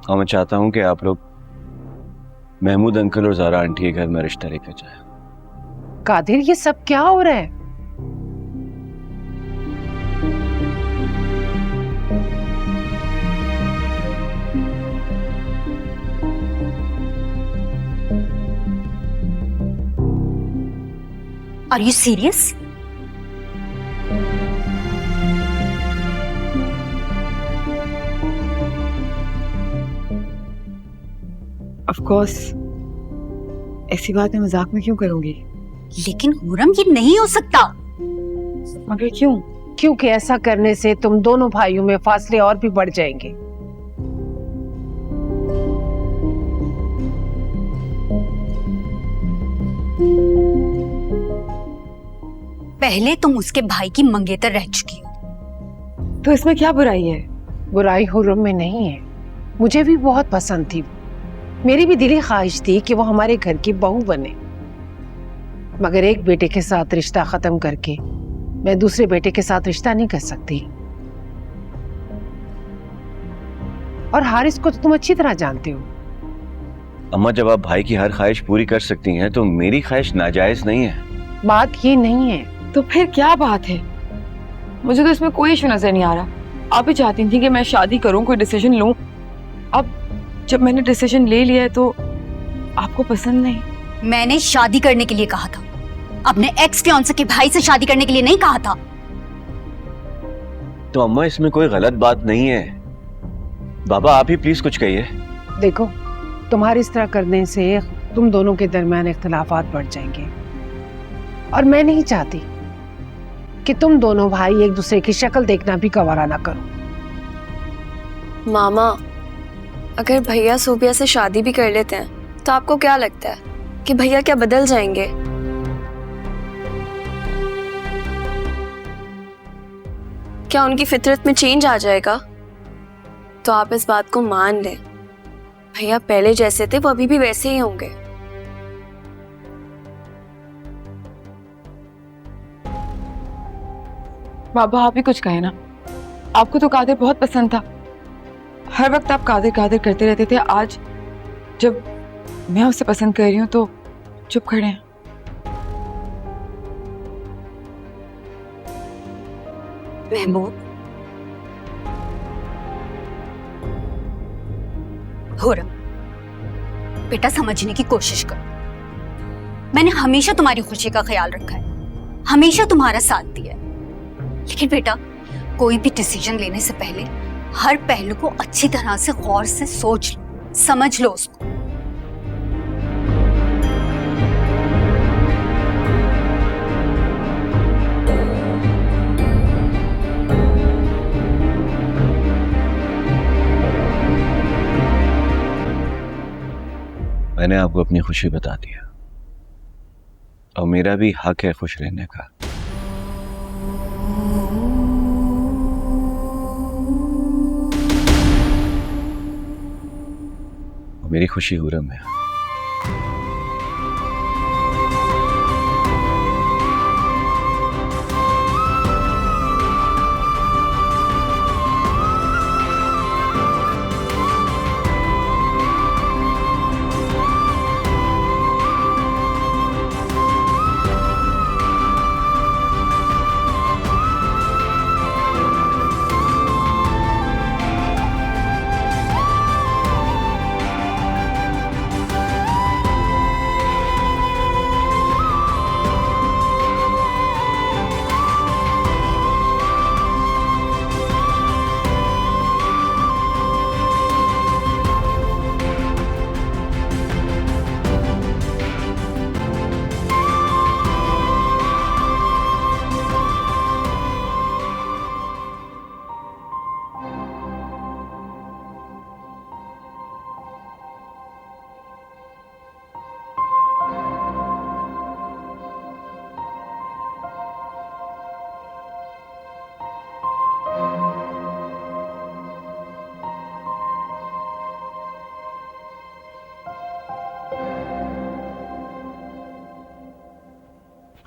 और मैं चाहता हूं कि आप लोग महमूद अंकल और ज़ारा आंटी के घर में रिश्ता लेकर जाए। कादिर, ये सब क्या हो रहा है? Are you serious? Of course, ऐसी बात मैं मजाक में क्यों करूंगी? लेकिन हुरम ये नहीं हो सकता। मगर क्यों? क्योंकि ऐसा करने से तुम दोनों भाइयों में फासले और भी बढ़ जाएंगे। पहले तुम उसके भाई की मंगेतर रह चुकी हो। तो इसमें क्या बुराई है? बुराई हुर्रम में नहीं है। मुझे भी बहुत पसंद थी। मेरी भी दिली ख्वाहिश थी कि वो हमारे घर की बहू बने, मगर एक बेटे के साथ रिश्ता खत्म करके मैं दूसरे बेटे के साथ रिश्ता नहीं कर सकती। और हारिस को तो तुम अच्छी तरह जानते हो। अम्मा, जब आप भाई की हर ख्वाहिश पूरी कर सकती हैं तो मेरी ख्वाहिश नाजायज नहीं है। बात ये नहीं है। तो फिर क्या बात है? मुझे तो इसमें कोई इशू नजर नहीं आ रहा। आप ही चाहती थी कि मैं शादी करूं, कोई डिसीजन लूं। अब जब मैंने डिसीजन ले लिया है तो आपको पसंद नहीं। मैंने शादी करने के लिए कहा था, अपने एक्स फियांसे के भाई से शादी करने के लिए नहीं कहा था। तो अम्मा, इसमें कोई गलत बात नहीं है। बाबा, आप ही प्लीज कुछ कहिए। देखो, तुम्हारी इस तरह करने से तुम दोनों के दरमियान इख्तिलाफात बढ़ जाएंगे, और मैं नहीं चाहती कि तुम दोनों भाई एक दूसरे की शक्ल देखना भी गवारा ना करो। मामा, अगर भैया सूबिया से शादी भी कर लेते हैं तो आपको क्या लगता है कि भैया क्या बदल जाएंगे? क्या उनकी फितरत में चेंज आ जाएगा? तो आप इस बात को मान लें, भैया पहले जैसे थे वो अभी भी वैसे ही होंगे। बाबा, आप ही कुछ कहे ना। आपको तो कादिर बहुत पसंद था। हर वक्त आप कादिर कादिर करते रहते थे। आज जब मैं उसे पसंद कर रही हूँ तो चुप खड़े हैं। महमूद, हुरम, बेटा समझने की कोशिश करो। मैंने हमेशा तुम्हारी खुशी का ख्याल रखा है, हमेशा तुम्हारा साथ दिया है। लेकिन बेटा, कोई भी डिसीजन लेने से पहले हर पहलू को अच्छी तरह से गौर से सोच लो, समझ लो उसको। मैंने आपको अपनी खुशी बता दिया, और मेरा भी हक है खुश रहने का। मेरी खुशी हुरम है।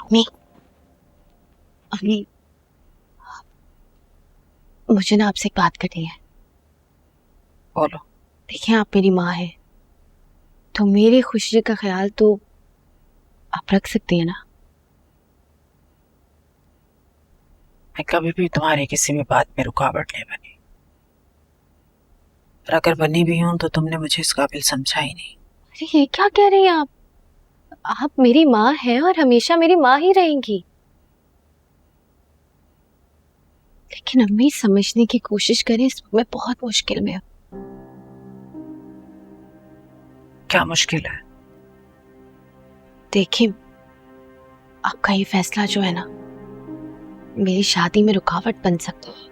मम्मी, अभी मुझे ना आपसे एक बात करनी है। बोलो। देखिए, आप मेरी माँ है तो मेरी खुशी का ख्याल तो आप रख सकती हैं ना। मैं कभी भी तुम्हारी किसी भी बात में रुकावट नहीं बनी, और अगर बनी भी हूं तो तुमने मुझे इस काबिल समझा ही नहीं। अरे ये क्या कह रही हैं आप मेरी माँ हैं और हमेशा मेरी माँ ही रहेंगी। लेकिन अम्मी समझने की कोशिश करें, इस वक्त मैं बहुत मुश्किल में हूँ। क्या मुश्किल है? देखिए, आपका ये फैसला जो है ना, मेरी शादी में रुकावट बन सकता है।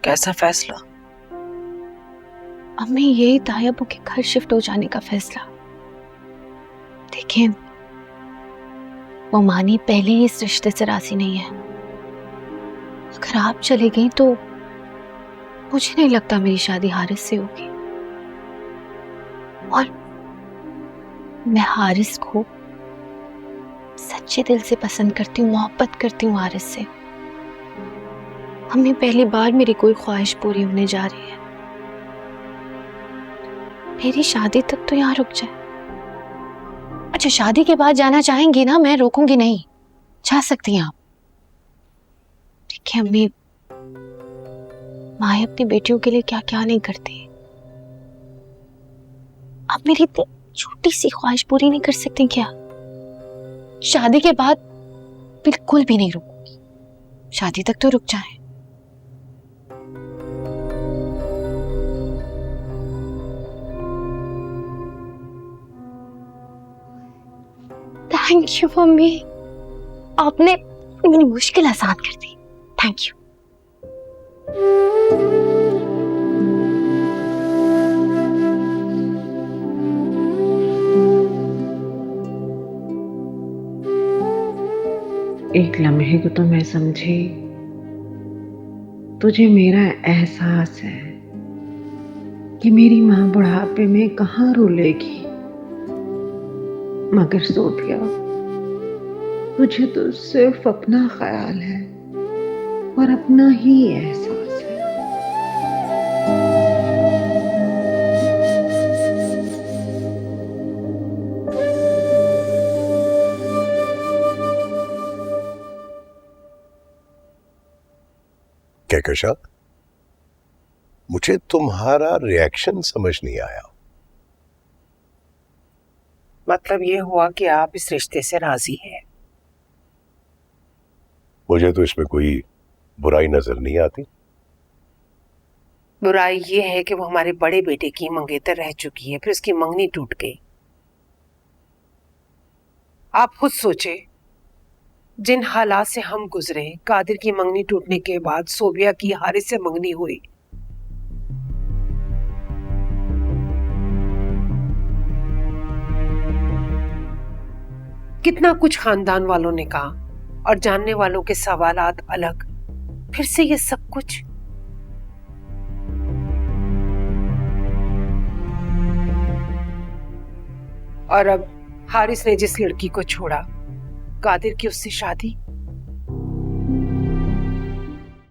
कैसा फैसला? अम्मी, यही तायबू के घर शिफ्ट हो जाने का फैसला। देखिए, वो मानी पहले ही इस रिश्ते से राजी नहीं है। अगर आप चले गई तो मुझे नहीं लगता मेरी शादी हारिस से होगी, और मैं हारिस को सच्चे दिल से पसंद करती हूँ, मोहब्बत करती हूँ हारिस से। अम्मी, पहली बार मेरी कोई ख्वाहिश पूरी होने जा रही है। मेरी शादी तक तो यहाँ रुक जाए। अच्छा, शादी के बाद जाना चाहेंगी ना, मैं रोकूंगी नहीं, जा सकती हैं आप। देखिए अम्मी, माँ अपनी बेटियों के लिए क्या क्या नहीं करती। आप मेरी इतनी छोटी सी ख्वाहिश पूरी नहीं कर सकती क्या? शादी के बाद बिल्कुल भी नहीं रुकूंगी, शादी तक तो रुक जाए। थैंक यू मम्मी, आपने मेरी मुश्किल आसान कर दी। Thank you. एक लम्हे को तो मैं समझी तुझे मेरा एहसास है कि मेरी माँ बुढ़ापे में कहाँ रुलेगी, मगर सोफिया, तुझे तो सिर्फ अपना ख्याल है और अपना ही एहसास है। कहकशा, मुझे तुम्हारा रिएक्शन समझ नहीं आया। मतलब ये हुआ कि आप इस रिश्ते से राजी हैं? मुझे तो इसमें कोई बुराई नजर नहीं आती। बुराई ये है कि वो हमारे बड़े बेटे की मंगेतर रह चुकी है, फिर उसकी मंगनी टूट गई। आप खुद सोचे, जिन हालात से हम गुजरे, कादिर की मंगनी टूटने के बाद सोबिया की हारिस से मंगनी हुई। कितना कुछ खानदान वालों ने कहा और जानने वालों के सवालात अलग, फिर से ये सब कुछ। और अब हारिस ने जिस लड़की को छोड़ा, कादिर की उससे शादी।